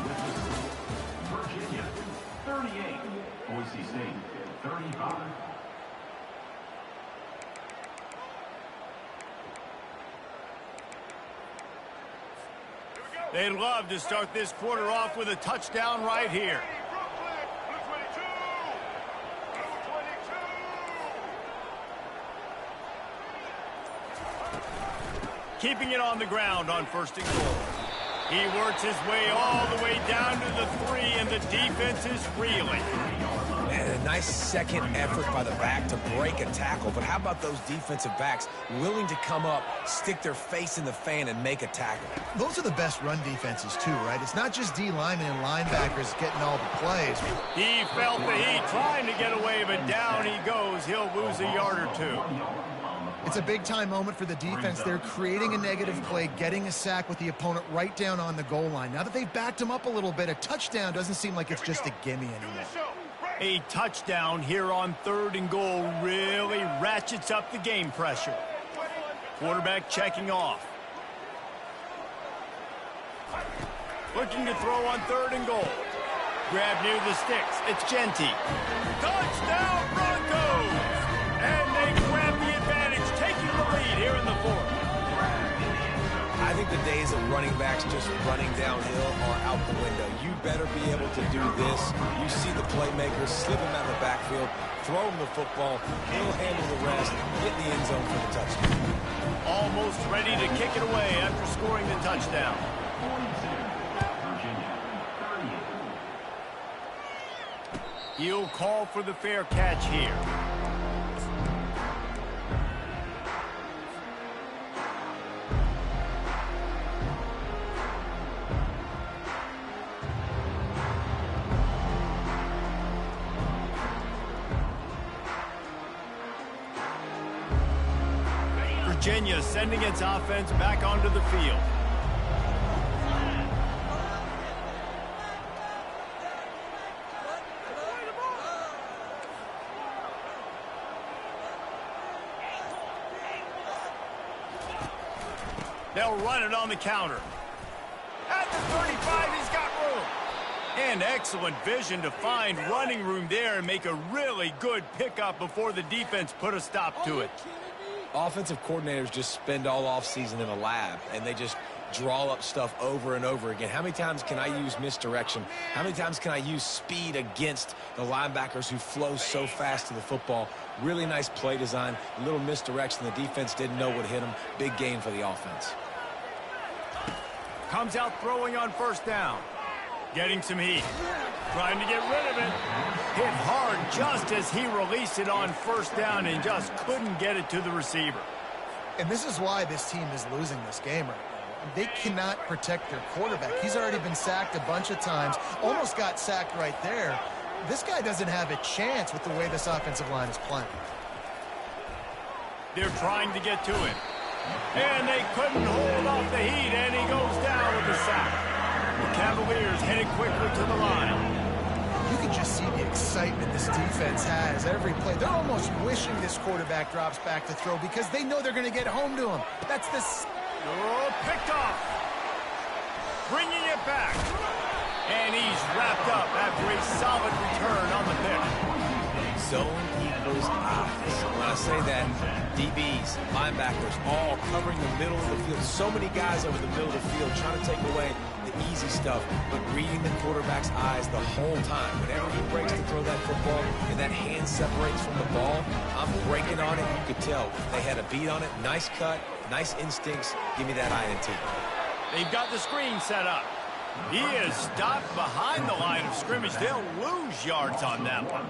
With the score, Virginia 38, Boise State 35. They'd love to start this quarter off with a touchdown right here. keeping it on the ground on 1st and goal. He works his way all the way down to the 3, and the defense is reeling. And a nice second effort by the back to break a tackle. But how about those defensive backs willing to come up, stick their face in the fan, and make a tackle? Those are the best run defenses, too, right? It's not just D linemen and linebackers getting all the plays. He felt the heat trying to get away, but down he goes. He'll lose a yard or 2. It's a big-time moment for the defense. They're creating a negative play, getting a sack with the opponent right down on the goal line. Now that they've backed him up a little bit, a touchdown doesn't seem like it's just a gimme anymore. A touchdown here on 3rd and goal really ratchets up the game pressure. Quarterback checking off. Looking to throw on 3rd and goal. Grab near the sticks. It's Genty. Touchdown Broncos! And they grab the advantage, taking the lead here in the 4th. I think the days of running backs just running downhill are out the window. You better be able to do this. You see the playmakers, slip him out of the backfield, throw him the football, he'll handle the rest, get in the end zone for the touchdown. Almost ready to kick it away after scoring the touchdown. He'll call for the fair catch here. Virginia sending its offense back onto the field. They'll run it on the counter. At the 35, he's got room. And excellent vision to find running room there and make a really good pickup before the defense put a stop to it. Offensive coordinators just spend all offseason in a lab, and they just draw up stuff over and over again. How many times can I use misdirection? How many times can I use speed against the linebackers who flow so fast to the football? Really nice play design, a little misdirection. The defense didn't know what hit them. Big gain for the offense. Comes out throwing on 1st down. Getting some heat. Trying to get rid of it. Hit hard just as he released it on 1st down and just couldn't get it to the receiver. And this is why this team is losing this game right now. They cannot protect their quarterback. He's already been sacked a bunch of times. Almost got sacked right there. This guy doesn't have a chance with the way this offensive line is playing. They're trying to get to him. And they couldn't hold off the heat, and he goes down with the sack. The Cavaliers headed quickly to the line. You can just see the excitement this defense has every play. They're almost wishing this quarterback drops back to throw because they know they're going to get home to him. That's the... Oh, picked off. Bringing it back. And he's wrapped up after a solid return on the pick. Zone equals eyes. When I say that, DBs, linebackers, all covering the middle of the field. So many guys over the middle of the field trying to take away the easy stuff, but reading the quarterback's eyes the whole time. Whenever he breaks to throw that football and that hand separates from the ball, I'm breaking on it. You could tell they had a beat on it. Nice cut, nice instincts. Give me that INT. They've got the screen set up. He is stopped behind the line of scrimmage. They'll lose yards on that one.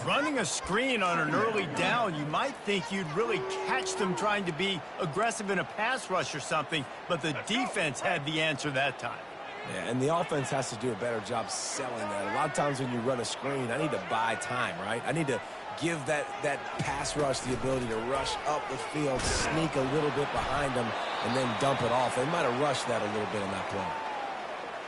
Running a screen on an early down, you might think you'd really catch them trying to be aggressive in a pass rush or something, but the defense had the answer that time. Yeah, and the offense has to do a better job selling that. A lot of times when you run a screen, I need to buy time, right? I need to give that pass rush the ability to rush up the field, sneak a little bit behind them, and then dump it off. They might have rushed that a little bit on that play.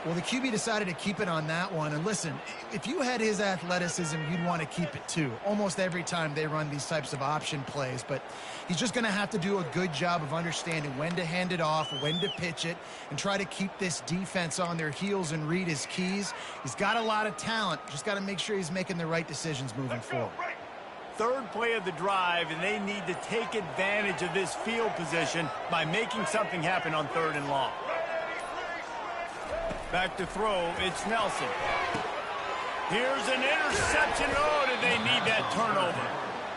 Well, the QB decided to keep it on that one. And listen, if you had his athleticism, you'd want to keep it too. Almost every time they run these types of option plays. But he's just going to have to do a good job of understanding when to hand it off, when to pitch it, and try to keep this defense on their heels and read his keys. He's got a lot of talent. Just got to make sure he's making the right decisions moving forward. Third play of the drive, and they need to take advantage of this field position by making something happen on 3rd and long. Back to throw, it's Nelson. Here's an interception. Oh, did they need that turnover?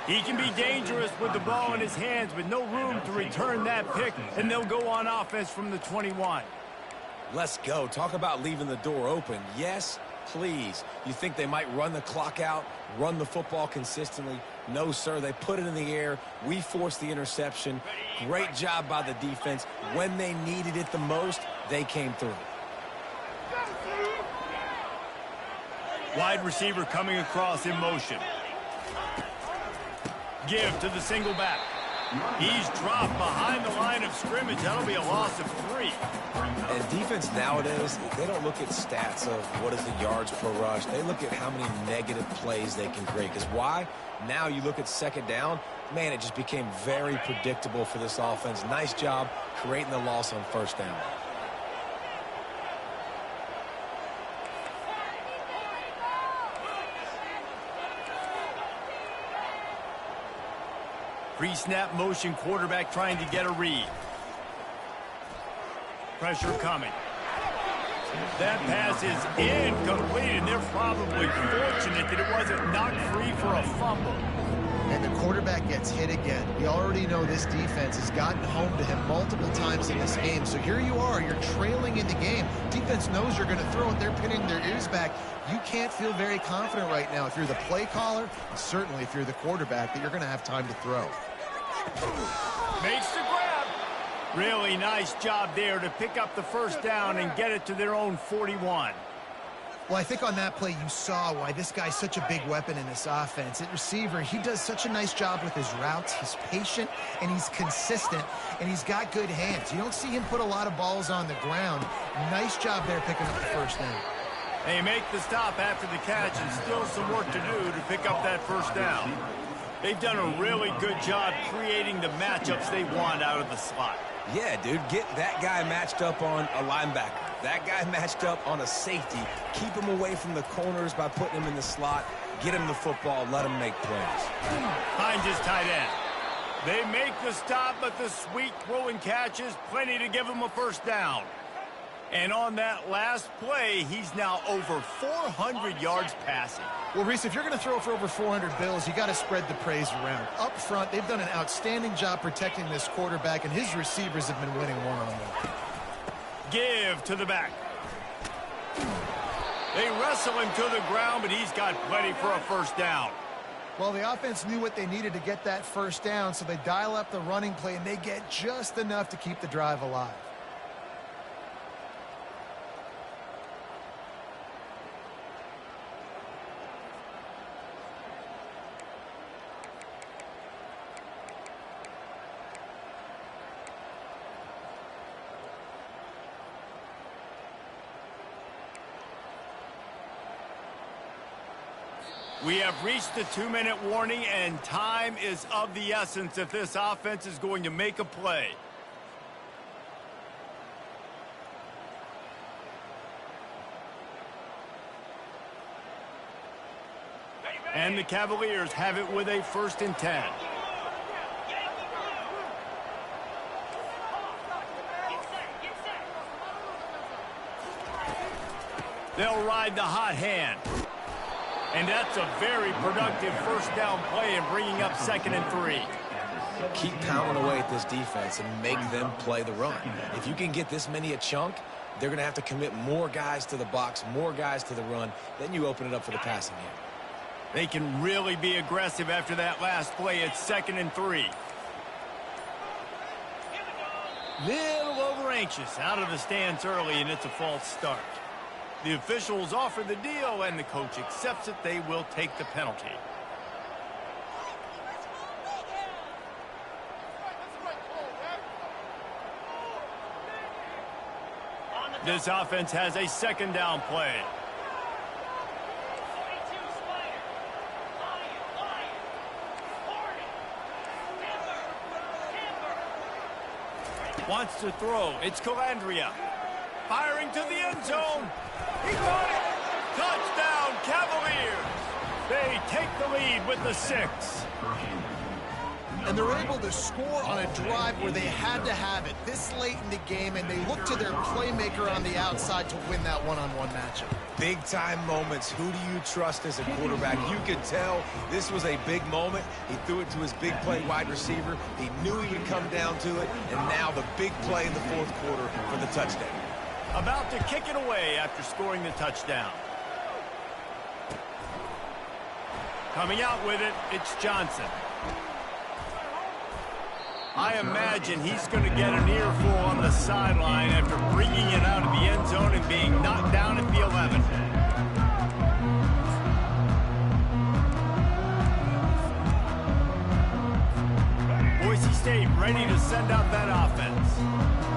He can be dangerous with the ball in his hands, but no room to return that pick, and they'll go on offense from the 21. Let's go. Talk about leaving the door open. Yes, please. You think they might run the clock out, run the football consistently? No, sir. They put it in the air. We forced the interception. Great job by the defense. When they needed it the most, they came through. Wide receiver coming across in motion. Give to the single back. He's dropped behind the line of scrimmage. That'll be a loss of 3. And defense nowadays, they don't look at stats of what is the yards per rush. They look at how many negative plays they can create. Because why? Now you look at second down, man, it just became very predictable for this offense. Nice job creating the loss on first down. Pre-snap motion quarterback trying to get a read. Pressure coming. That pass is incomplete, and they're probably fortunate that it wasn't knocked free for a fumble. And the quarterback gets hit again. We already know this defense has gotten home to him multiple times in this game. So here you are, you're trailing in the game. Defense knows you're going to throw it. They're pinning their ears back. You can't feel very confident right now if you're the play caller, and certainly if you're the quarterback, that you're going to have time to throw. Makes the grab. Really nice job there to pick up the first down and get it to their own 41. Well, I think on that play you saw why this guy's such a big weapon in this offense. At receiver, he does such a nice job with his routes. He's patient, and he's consistent, and he's got good hands. You don't see him put a lot of balls on the ground. Nice job there picking up the first down. They make the stop after the catch, and still some work to do to pick up that first down. They've done a really good job creating the matchups they want out of the slot. Yeah, dude, get that guy matched up on a linebacker. That guy matched up on a safety. Keep him away from the corners by putting him in the slot. Get him the football. Let him make plays. Finds his tight end. They make the stop, but the sweet throw and catch is plenty to give him a first down. And on that last play, he's now over 400 yards passing. Well, Reese, if you're going to throw for over 400 bills, you got to spread the praise around. Up front, they've done an outstanding job protecting this quarterback, and his receivers have been winning one-on-one. Give to the back. They wrestle him to the ground, but he's got plenty for a first down. Well, the offense knew what they needed to get that first down, so they dial up the running play, and they get just enough to keep the drive alive. We have reached the 2-minute warning, and time is of the essence if this offense is going to make a play. And the Cavaliers have it with a 1st and 10. They'll ride the hot hand. And that's a very productive first down play and bringing up 2nd and 3. Keep pounding away at this defense and make them play the run. If you can get this many a chunk, they're going to have to commit more guys to the box, more guys to the run. Then you open it up for the passing game. They can really be aggressive after that last play. It's 2nd and 3. Little over anxious out of the stands early, and it's a false start. The officials offer the deal, and the coach accepts it. They will take the penalty. This offense has a 2nd down play. Wants to throw. It's Calandria. Firing to the end zone. He got it! Touchdown, Cavaliers! They take the lead with the 6. And they're able to score on a drive where they had to have it this late in the game, and they look to their playmaker on the outside to win that one-on-one matchup. Big-time moments. Who do you trust as a quarterback? You could tell this was a big moment. He threw it to his big play wide receiver. He knew he would come down to it, and now the big play in the fourth quarter for the touchdown. About to kick it away after scoring the touchdown. Coming out with it, it's Johnson. I imagine he's going to get an earful on the sideline after bringing it out of the end zone and being knocked down at the 11. Boise State ready to send out that offense.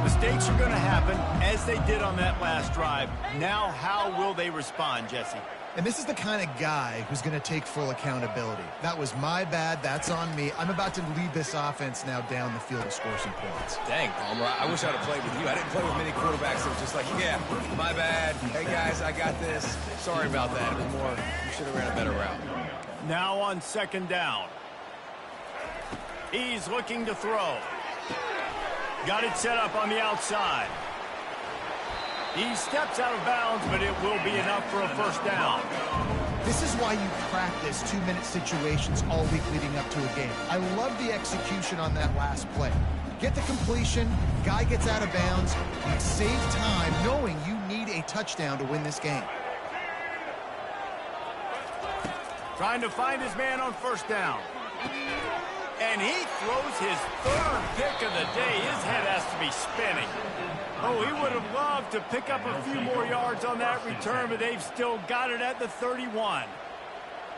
Mistakes are going to happen, as they did on that last drive. Now, how will they respond, Jesse? And this is the kind of guy who's going to take full accountability. That was my bad. That's on me. I'm about to lead this offense now down the field to score some points. Dang, Palmer, I wish I'd have played with you. I didn't play with many quarterbacks that were just like, yeah, my bad. Hey, guys, I got this. Sorry about that. It was more, you should have ran a better route. Now on second down. He's looking to throw. Got it set up on the outside. He steps out of bounds, but it will be enough for a first down. This is why you practice two-minute situations all week leading up to a game. I love the execution on that last play. Get the completion, guy gets out of bounds, you save time knowing you need a touchdown to win this game. Trying to find his man on first down. And he throws his third pick of the day. His head has to be spinning. Oh, he would have loved to pick up a few more yards on that return, but they've still got it at the 31.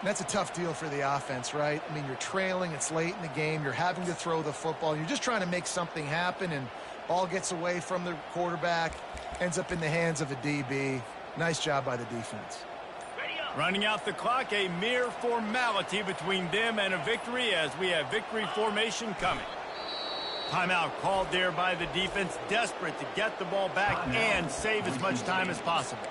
That's a tough deal for the offense, right? I mean, you're trailing, it's late in the game, you're having to throw the football, you're just trying to make something happen, and ball gets away from the quarterback, ends up in the hands of a DB. Nice job by the defense. Running out the clock, a mere formality between them and a victory as we have victory formation coming. Timeout called there by the defense, desperate to get the ball back and save as much time as possible.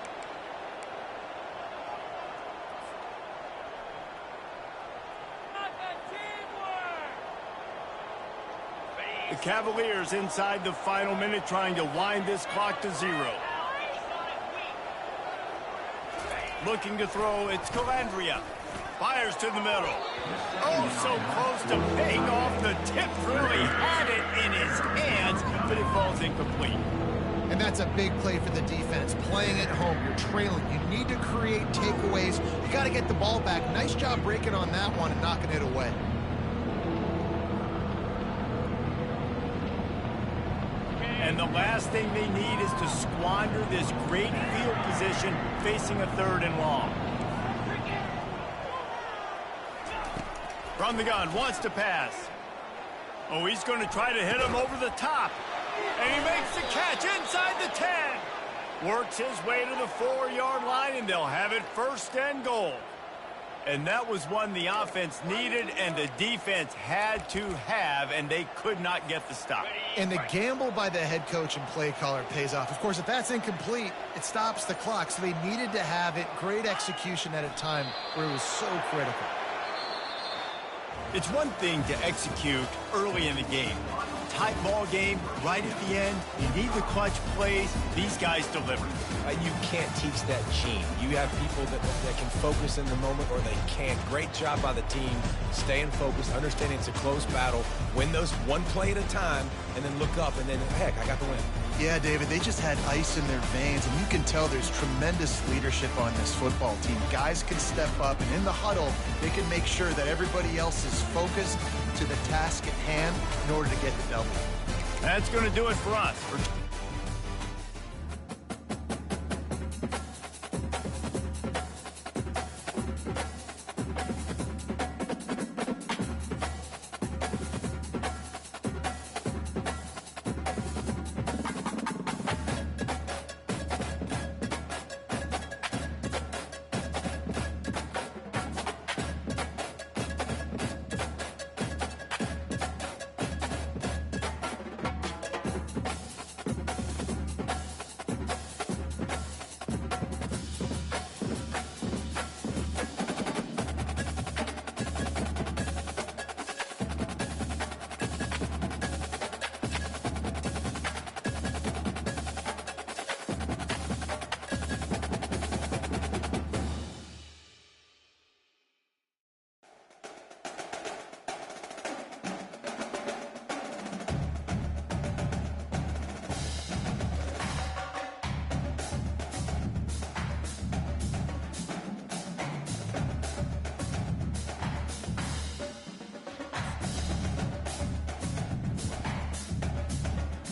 The Cavaliers inside the final minute trying to wind this clock to 0. Looking to throw, it's Calandria. Fires to the middle. Oh, so close to paying off the tip through. He had it in his hands, but it falls incomplete. And that's a big play for the defense. Playing at home, you're trailing. You need to create takeaways. You got to get the ball back. Nice job breaking on that one and knocking it away. And the last thing they need is to squander this great field position facing a 3rd and long. From the gun, wants to pass. Oh, he's going to try to hit him over the top. And he makes the catch inside the 10. Works his way to the 4-yard line, and they'll have it 1st and goal. And that was one the offense needed and the defense had to have, and they could not get the stop. And the gamble by the head coach and play caller pays off. Of course, if that's incomplete, it stops the clock. So they needed to have it. Great execution at a time where it was so critical. It's one thing to execute early in the game. Tight ball game, right at the end. You need the clutch plays. These guys deliver. You can't teach that gene. You have people that can focus in the moment or they can't. Great job by the team, staying focused, understanding it's a close battle, win those one play at a time, and then look up and then, heck, I got the win. Yeah, David, they just had ice in their veins, and you can tell there's tremendous leadership on this football team. Guys can step up, and in the huddle, they can make sure that everybody else is focused to the task at hand in order to get the W. That's going to do it for us.